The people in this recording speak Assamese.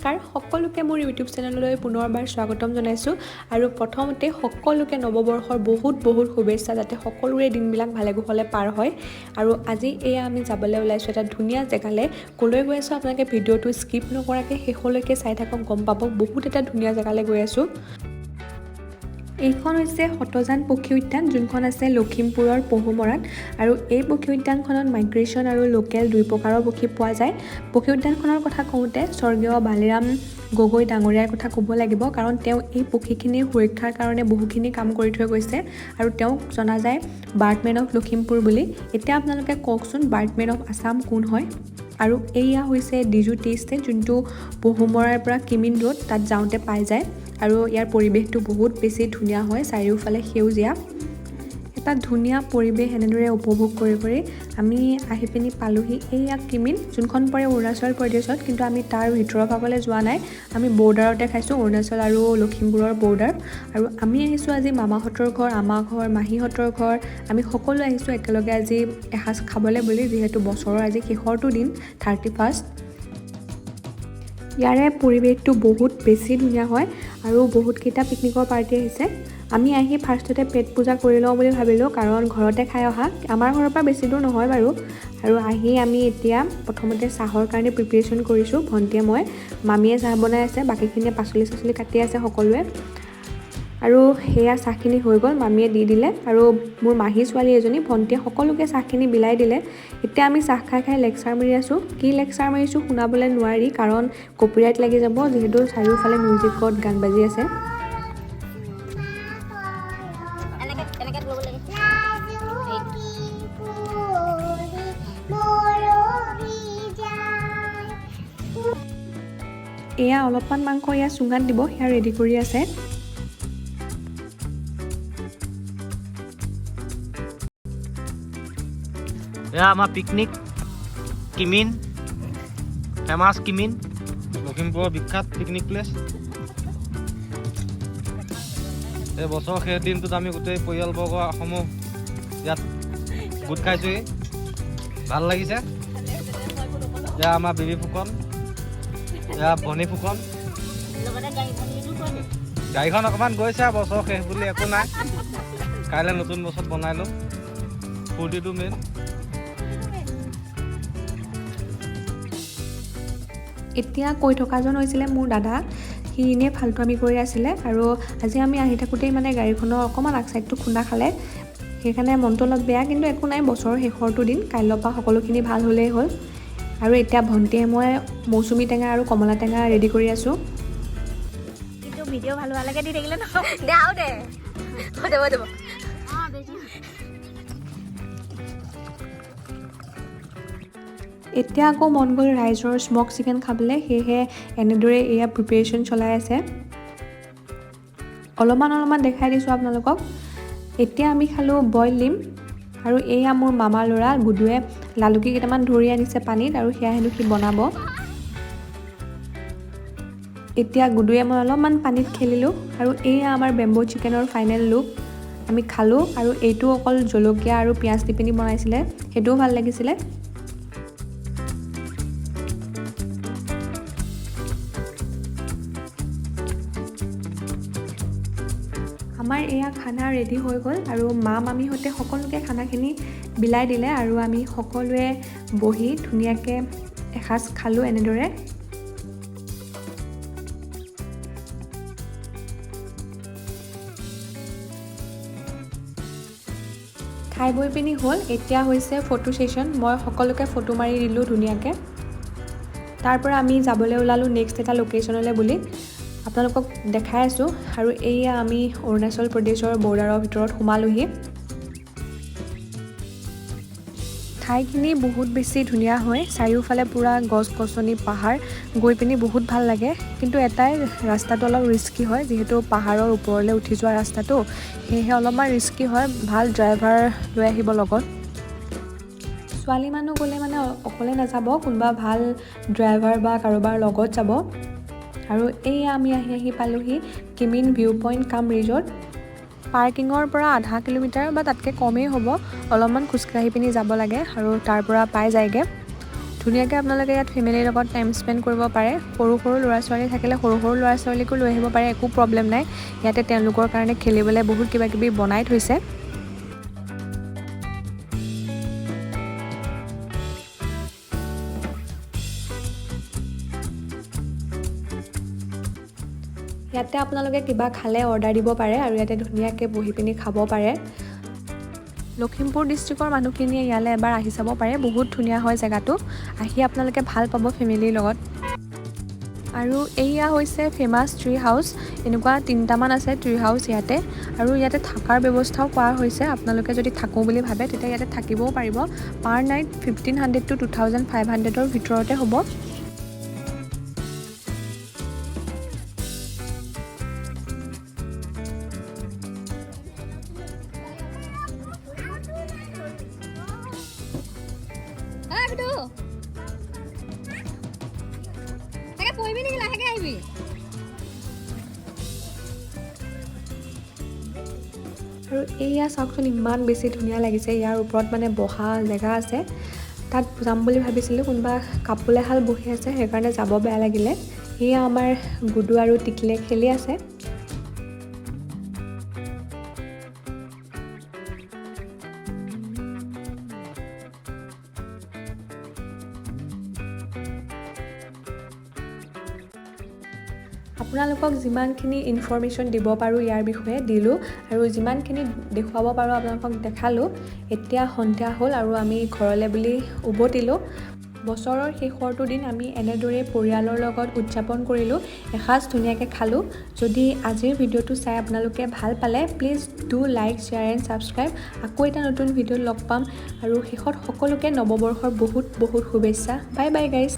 নমস্কাৰ সকলোকে মোৰ ইউটিউব চেনেললৈ পুনৰবাৰ স্বাগতম জনাইছোঁ আৰু প্ৰথমতে সকলোকে নৱবৰ্ষৰ বহুত শুভেচ্ছা যাতে সকলোৰে দিনবিলাক ভালে কুশলে পাৰ হয় আৰু আজি এয়া আমি যাবলৈ ওলাইছোঁ এটা ধুনীয়া জেগালৈ কলৈ গৈ আছোঁ আপোনালোকে ভিডিঅ'টো স্কিপ নকৰাকৈ শেষলৈকে চাই থাকক গম পাব বহুত এটা ধুনীয়া জেগালৈ গৈ আছোঁ এইখন হৈছে শতজান পক্ষী উদ্যান যোনখন আছে লখিমপুৰৰ পহুমৰাত আৰু এই পক্ষী উদ্যানখনত মাইগ্ৰেশ্যন আৰু লোকেল দুই প্ৰকাৰৰ পক্ষী পোৱা যায় পক্ষী উদ্যানখনৰ কথা কওঁতে স্বৰ্গীয় বালিৰাম গগৈ ডাঙৰীয়াৰ কথা ক'ব লাগিব কাৰণ তেওঁ এই পক্ষীখিনিৰ সুৰক্ষাৰ কাৰণে বহুখিনি কাম কৰি থৈ গৈছে আৰু তেওঁক জনা যায় বাৰ্ডমেন অফ লখিমপুৰ বুলি এতিয়া আপোনালোকে কওকচোন বাৰ্ডমেন অফ আছাম কোন হয় আৰু এয়া হৈছে ডিজু টি ষ্টেট যোনটো পহুমৰাৰ পৰা কিমিন ৰোড তাত যাওঁতে পাই যায় আৰু ইয়াৰ পৰিৱেশটো বহুত বেছি ধুনীয়া হয় চাৰিওফালে সেউজীয়া এটা ধুনীয়া পৰিৱেশ এনেদৰে উপভোগ কৰি আমি আহি পিনি পালোহি এইয়া কিমিন যোনখন পৰে অৰুণাচল প্ৰদেশত কিন্তু আমি তাৰ ভিতৰৰ ভাগলৈ যোৱা নাই আমি বৰ্ডাৰতে খাইছোঁ অৰুণাচল আৰু লখিমপুৰৰ বৰ্ডাৰ আৰু আমি আহিছোঁ আজি মামাহঁতৰ ঘৰ আমাৰ ঘৰ মাহীহঁতৰ ঘৰ আমি সকলো আহিছোঁ একেলগে আজি এসাঁজ খাবলৈ বুলি যিহেতু বছৰৰ আজি শেষৰটো দিন 31 ইয়াৰে পৰিৱেশটো বহুত বেছি ধুনীয়া হয় আৰু বহুতকেইটা পিকনিকৰ পাৰ্টি আহিছে আমি আহি ফাৰ্ষ্টতে পেট পূজা কৰি লওঁ বুলি ভাবিলোঁ কাৰণ ঘৰতে খাই অহা আমাৰ ঘৰৰ পৰা বেছি দূৰ নহয় বাৰু আৰু আহি আমি এতিয়া প্ৰথমতে চাহৰ কাৰণে প্ৰিপাৰেশ্যন কৰিছোঁ ভণ্টিয়ে মই মামীয়ে চাহ বনাই আছে বাকীখিনিয়ে পাচলি কাটি আছে সকলোৱে আৰু সেয়া চাহখিনি হৈ গ'ল মামীয়ে দি দিলে আৰু মোৰ মাহী ছোৱালী এজনী ভণ্টিয়ে সকলোকে চাহখিনি বিলাই দিলে এতিয়া আমি চাহ খাই লেকচাৰ মাৰি আছোঁ কি লেকচাৰ মাৰিছোঁ শুনাবলৈ নোৱাৰি কাৰণ কপিৰাইট লাগি যাব যিহেতু চাৰিওফালে মিউজিকত গান বাজি আছে এয়া অলপমান মাংস এয়া চুঙাত দিব সেয়া ৰেডি কৰি আছে এয়া আমাৰ পিকনিক কিমিন ফেমাছ কিমিন লখিমপুৰৰ বিখ্যাত পিকনিক প্লেচ এই বছৰ শেষ দিনটোত আমি গোটেই পৰিয়ালবৰ্গসমূহ ইয়াত গোট খাইছোঁহি ভাল লাগিছে এয়া আমাৰ বেবী ফুকন এয়া ভনী ফুকন গাড়ীখন অকণমান গৈছে বছৰ শেষ বুলি একো নাই কাইলৈ নতুন বছৰত বনাই লওঁ ফূৰ্তিটো মেইন এতিয়া কৈ থকাজন হৈছিলে মোৰ দাদা সি এনেই ফাল্টুৱামি কৰি আছিলে আৰু আজি আমি আহি থাকোঁতেই মানে গাড়ীখনৰ অকণমান আগচাইডটো খুন্দা খালে সেইকাৰণে মনটো অলপ বেয়া কিন্তু একো নাই বছৰৰ শেষৰটো দিন কাইলৈৰ পৰা সকলোখিনি ভাল হ'লেই হ'ল আৰু এতিয়া ভণ্টিয়ে মই মৌচুমী টেঙা আৰু কমলা টেঙা ৰেডি কৰি আছোঁ কিন্তু ভিডিঅ' ভাল হোৱালৈকে দি থাকিলে নহয় দে এতিয়া আকৌ মন গ'ল ৰাইজৰ স্মক চিকেন খাবলৈ সেয়েহে এনেদৰে এয়া প্ৰিপেৰেশ্যন চলাই আছে অলপমান দেখাই দিছোঁ আপোনালোকক এতিয়া আমি খালোঁ বইল ডিম আৰু এয়া মোৰ মামাৰ ল'ৰা গুডুৱে লালুকি কেইটামান ধৰি আনিছে পানীত আৰু সেয়া হেনো সি বনাব এতিয়া গুডুৱে মই অলপমান পানীত খেলিলোঁ আৰু এয়া আমাৰ বেম্বো চিকেনৰ ফাইনেল লুক আমি খালোঁ আৰু এইটো অকল জলকীয়া আৰু পিঁয়াজ দি পিনি বনাইছিলে সেইটোও ভাল লাগিছিলে আমাৰ এয়া খানা ৰেডি হৈ গ'ল আৰু মামীহঁতে সকলোকে খানাখিনি বিলাই দিলে আৰু আমি সকলোৱে বহি ধুনীয়াকৈ এসাঁজ খালোঁ এনেদৰে খাই বৈ পিনি হ'ল এতিয়া হৈছে ফটো ছেশ্যন মই সকলোকে ফটো মাৰি দিলোঁ ধুনীয়াকৈ তাৰ পৰা আমি যাবলৈ ওলালোঁ নেক্সট এটা লোকেশ্যনলৈ বুলি আপোনালোকক দেখাই আছোঁ আৰু এয়া আমি অৰুণাচল প্ৰদেশৰ বৰ্ডাৰৰ ভিতৰত সোমালোহি ঠাইখিনি বহুত বেছি ধুনীয়া হয় চাৰিওফালে পূৰা গছ গছনি পাহাৰ গৈ পিনি বহুত ভাল লাগে কিন্তু এটাই ৰাস্তাটো অলপ ৰিস্কি হয় যিহেতু পাহাৰৰ ওপৰলৈ উঠি যোৱা ৰাস্তাটো সেয়েহে অলপমান ৰিস্কি হয় ভাল ড্ৰাইভাৰ লৈ আহিব লগত ছোৱালী মানুহ গ'লে মানে অকলে নাযাব কোনোবা ভাল ড্ৰাইভাৰ বা কাৰোবাৰ লগত যাব আৰু এয়া আমি আহি পালোহি কিমিন ভিউ পইণ্ট কাম ৰিজৰ্ট পাৰ্কিঙৰ পৰা আধা কিলোমিটাৰ বা তাতকৈ কমেই হ'ব অলপমান খোজকাঢ়ি পিনি যাব লাগে আৰু তাৰ পৰা পাই যায়গৈ ধুনীয়াকৈ আপোনালোকে ইয়াত ফেমিলিৰ লগত টাইম স্পেণ্ড কৰিব পাৰে। সৰু সৰু ল'ৰা ছোৱালী থাকিলে সৰু সৰু ল'ৰা ছোৱালীকো লৈ আহিব পাৰে, একো প্ৰব্লেম নাই। ইয়াতে তেওঁলোকৰ কাৰণে খেলিবলৈ বহুত কিবা কিবি বনাই থৈছে। ইয়াতে আপোনালোকে কিবা খালে অৰ্ডাৰ দিব পাৰে আৰু ইয়াতে ধুনীয়াকৈ বহি পিনি খাব পাৰে। লখিমপুৰ ডিষ্ট্ৰিক্টৰ মানুহখিনিয়ে ইয়ালৈ এবাৰ আহি চাব পাৰে, বহুত ধুনীয়া হয় জেগাটো। আহি আপোনালোকে ভাল পাব ফেমিলিৰ লগত। আৰু এয়া হৈছে ফেমাছ ট্ৰি হাউচ। এনেকুৱা 3টামান আছে ট্ৰি হাউচ ইয়াতে, আৰু ইয়াতে থকাৰ ব্যৱস্থাও কৰা হৈছে। আপোনালোকে যদি থাকোঁ বুলি ভাবে তেতিয়া ইয়াতে থাকিবও পাৰিব। পাৰ নাইট 1500 to 2500ৰ ভিতৰতে হ'ব। আৰু এয়া চাওকচোন, ইমান বেছি ধুনীয়া লাগিছে। ইয়াৰ ওপৰত মানে বহা জেগা আছে। তাত যাম বুলি ভাবিছিলোঁ, কোনোবা কাপোল এহাল বহি আছে, সেইকাৰণে যাব বেয়া লাগিলে। এয়া আমাৰ গুডু আৰু টিকলে খেলি আছে। আপোনালোকক যিমানখিনি ইনফৰমেশ্যন দিব পাৰোঁ ইয়াৰ বিষয়ে দিলোঁ, আৰু যিমানখিনি দেখুৱাব পাৰোঁ আপোনালোকক দেখালোঁ। এতিয়া সন্ধিয়া হ'ল আৰু আমি ঘৰলৈ বুলি উভতিলোঁ। বছৰৰ শেষৰটো দিন আমি এনেদৰে পৰিয়ালৰ লগত উদযাপন কৰিলোঁ। এসাঁজ ধুনীয়াকৈ খালোঁ। যদি আজিৰ ভিডিঅ'টো চাই আপোনালোকে ভাল পালে, please do like, share and subscribe. আকৌ এটা নতুন ভিডিঅ'ত লগ পাম, আৰু শেষত সকলোকে নৱবৰ্ষৰ বহুত বহুত শুভেচ্ছা। Bye bye guys.